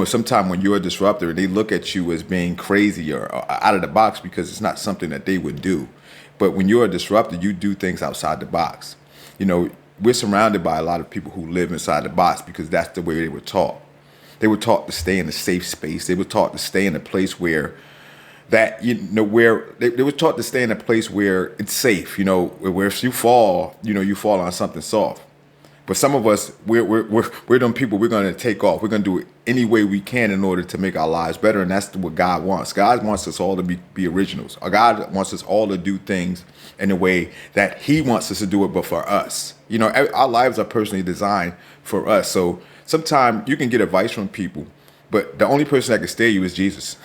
Sometimes when you're a disruptor, they look at you as being crazy or out of the box because it's not something that they would do. But when you're a disruptor, you do things outside the box. We're surrounded by a lot of people who live inside the box because that's the way they were taught. They were taught to stay in a safe space. They were taught to stay in a place where where they were taught to stay in a place where it's safe, where if you fall, you fall on something soft. But some of us, we're them people. We're going to take off. We're going to do it any way we can in order to make our lives better, and that's what God wants. God wants us all to be originals. God wants us all to do things in a way that He wants us to do it, but for us. Our lives are personally designed for us. So sometimes you can get advice from people, but the only person that can steer you is Jesus.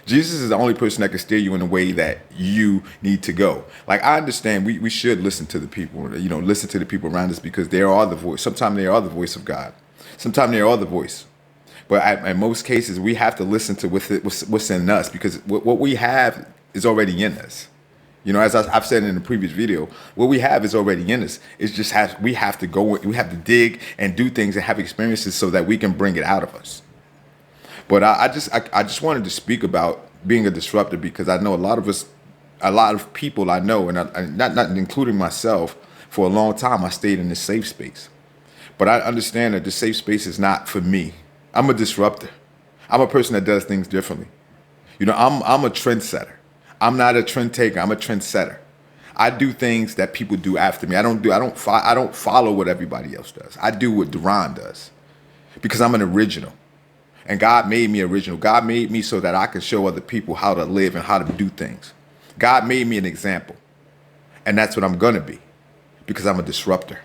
Jesus is the only person that can steer you in the way that you need to go. Like, I understand we should listen to the people, listen to the people around us because they are the voice. Sometimes they are the voice of God. Sometimes they are the voice. But in most cases, we have to listen to what's in us because what we have is already in us. As I've said in the previous video, what we have is already in us. It's just we have to go, we have to dig and do things and have experiences so that we can bring it out of us. But I just wanted to speak about being a disruptor because I know a lot of people I know, and not including myself, for a long time I stayed in this safe space. But I understand that the safe space is not for me. I'm a disruptor. I'm a person that does things differently. I'm a trendsetter. I'm not a trend taker. I'm a trendsetter. I do things that people do after me. I don't follow what everybody else does. I do what Duran does because I'm an original. And God made me original. God made me so that I can show other people how to live and how to do things. God made me an example. And that's what I'm going to be because I'm a disruptor.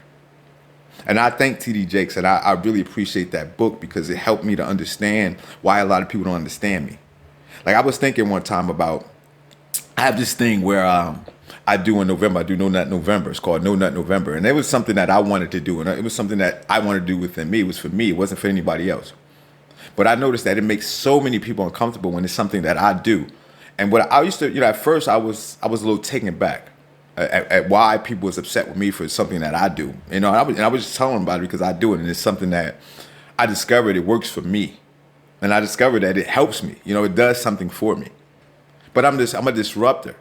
And I thank T.D. Jakes, and I really appreciate that book because it helped me to understand why a lot of people don't understand me. Like, I was thinking one time about, I have this thing where I do in November. I do No Nut November. It's called No Nut November. And it was something that I wanted to do. And it was something that I wanted to do within me. It was for me. It wasn't for anybody else. But I noticed that it makes so many people uncomfortable when it's something that I do. And what I used to, at first I was a little taken aback at why people was upset with me for something that I do. And I was just telling them about it because I do it. And it's something that I discovered it works for me. And I discovered that it helps me. It does something for me. But I'm a disruptor.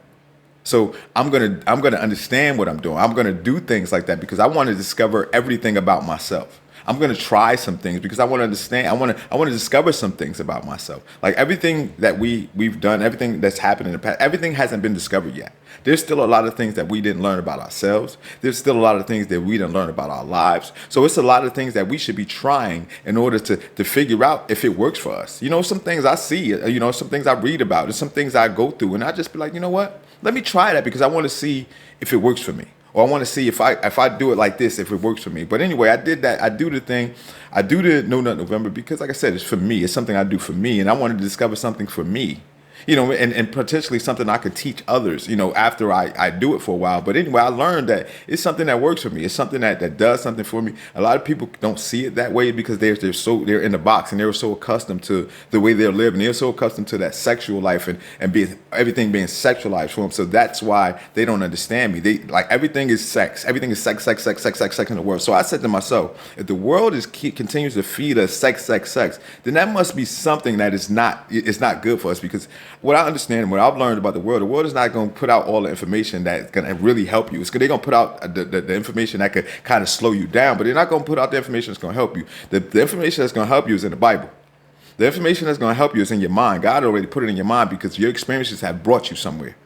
So I'm gonna understand what I'm doing. I'm gonna do things like that because I want to discover everything about myself. I'm going to try some things because I want to understand. I want to discover some things about myself. Like everything that we've done, everything that's happened in the past, everything hasn't been discovered yet. There's still a lot of things that we didn't learn about ourselves. There's still a lot of things that we didn't learn about our lives. So it's a lot of things that we should be trying in order to figure out if it works for us. Some things I see, some things I read about, and some things I go through, and I just be like, you know what? Let me try that because I want to see if it works for me. Or I want to see if I do it like this, if it works for me. But anyway, I did that. I do the thing. I do the No Nut November because, like I said, it's for me. It's something I do for me. And I wanted to discover something for me. And potentially something I could teach others, after I do it for a while. But anyway, I learned that it's something that works for me. It's something that does something for me. A lot of people don't see it that way because they're in the box and they're so accustomed to the way they're living. They're so accustomed to that sexual life and everything being sexualized for them. So that's why they don't understand me. They like everything is sex. Everything is sex in the world. So I said to myself, if the world continues to feed us sex, then that must be something that is not good for us because what I understand and what I've learned about the world is not going to put out all the information that's going to really help you. They're going to put out the information that could kind of slow you down, but they're not going to put out the information that's going to help you. The information that's going to help you is in the Bible. The information that's going to help you is in your mind. God already put it in your mind because your experiences have brought you somewhere.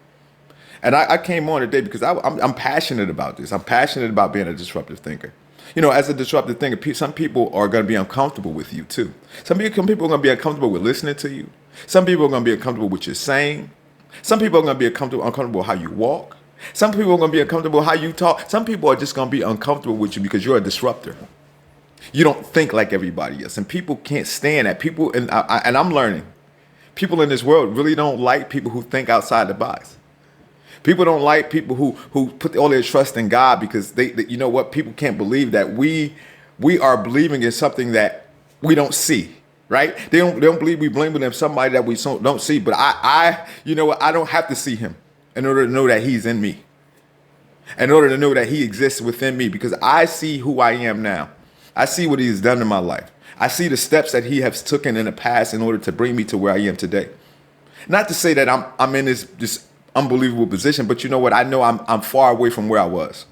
And I came on today because I'm passionate about this. I'm passionate about being a disruptive thinker. As a disruptive thinker, some people are going to be uncomfortable with you too. Some people are going to be uncomfortable with listening to you. Some people are going to be uncomfortable with your saying. Some people are going to be uncomfortable with how you walk. Some people are going to be uncomfortable with how you talk. Some people are just going to be uncomfortable with you because you're a disruptor. You don't think like everybody else. And people can't stand that. People, and I'm learning, people in this world really don't like people who think outside the box. People don't like people who put all their trust in God because they people can't believe that we are believing in something that we don't see. Right? They don't believe we believe in somebody that we don't see. But I don't have to see him in order to know that he's in me. In order to know that he exists within me because I see who I am now. I see what he's done in my life. I see the steps that he has taken in the past in order to bring me to where I am today. Not to say that I'm in this unbelievable position, but you know what? I know I'm far away from where I was.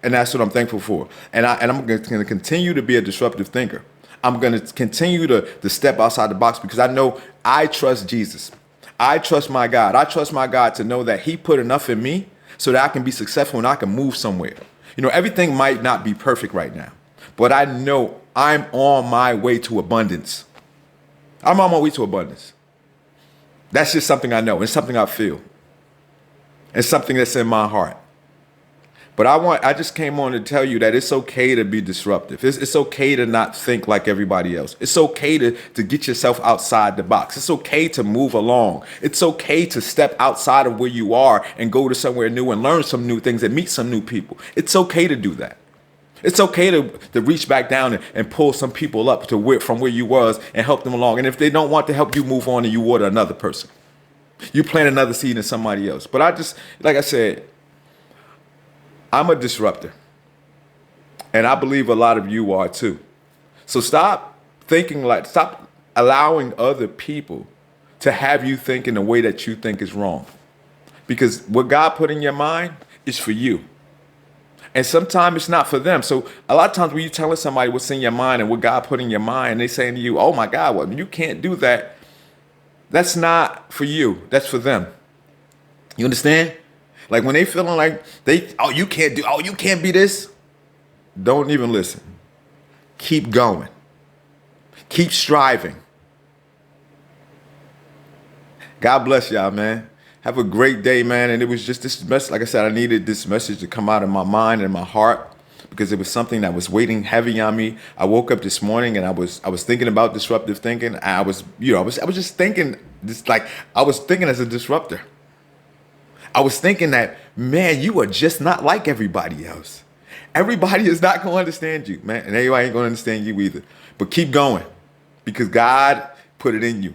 And that's what I'm thankful for. And I'm going to continue to be a disruptive thinker. I'm going to continue to step outside the box because I know I trust Jesus. I trust my God. I trust my God to know that he put enough in me so that I can be successful and I can move somewhere. You know, everything might not be perfect right now, but I know I'm on my way to abundance. I'm on my way to abundance. That's just something I know. It's something I feel. It's something that's in my heart. But I just came on to tell you that it's okay to be disruptive. It's okay to not think like everybody else. It's okay to get yourself outside the box. It's okay to move along. It's okay to step outside of where you are and go to somewhere new and learn some new things and meet some new people. It's okay to do that. It's okay to reach back down and pull some people up from where you was and help them along. And if they don't want to help you move on, and you water another person. You plant another seed in somebody else. But like I said, I'm a disruptor. And I believe a lot of you are too. So stop allowing other people to have you think in a way that you think is wrong. Because what God put in your mind is for you. And sometimes it's not for them. So a lot of times when you're telling somebody what's in your mind and what God put in your mind, and they're saying to you, oh my God, well, you can't do that. That's not for you. That's for them. You understand? Like when they feeling like you can't be this. Don't even listen. Keep going. Keep striving. God bless y'all, man. Have a great day, man. And it was just this message. Like I said, I needed this message to come out of my mind and my heart because it was something that was weighing heavy on me. I woke up this morning and I was thinking about disruptive thinking. I was just thinking I was thinking as a disruptor. I was thinking that, man, you are just not like everybody else. Everybody is not going to understand you, man. And everybody ain't going to understand you either. But keep going because God put it in you.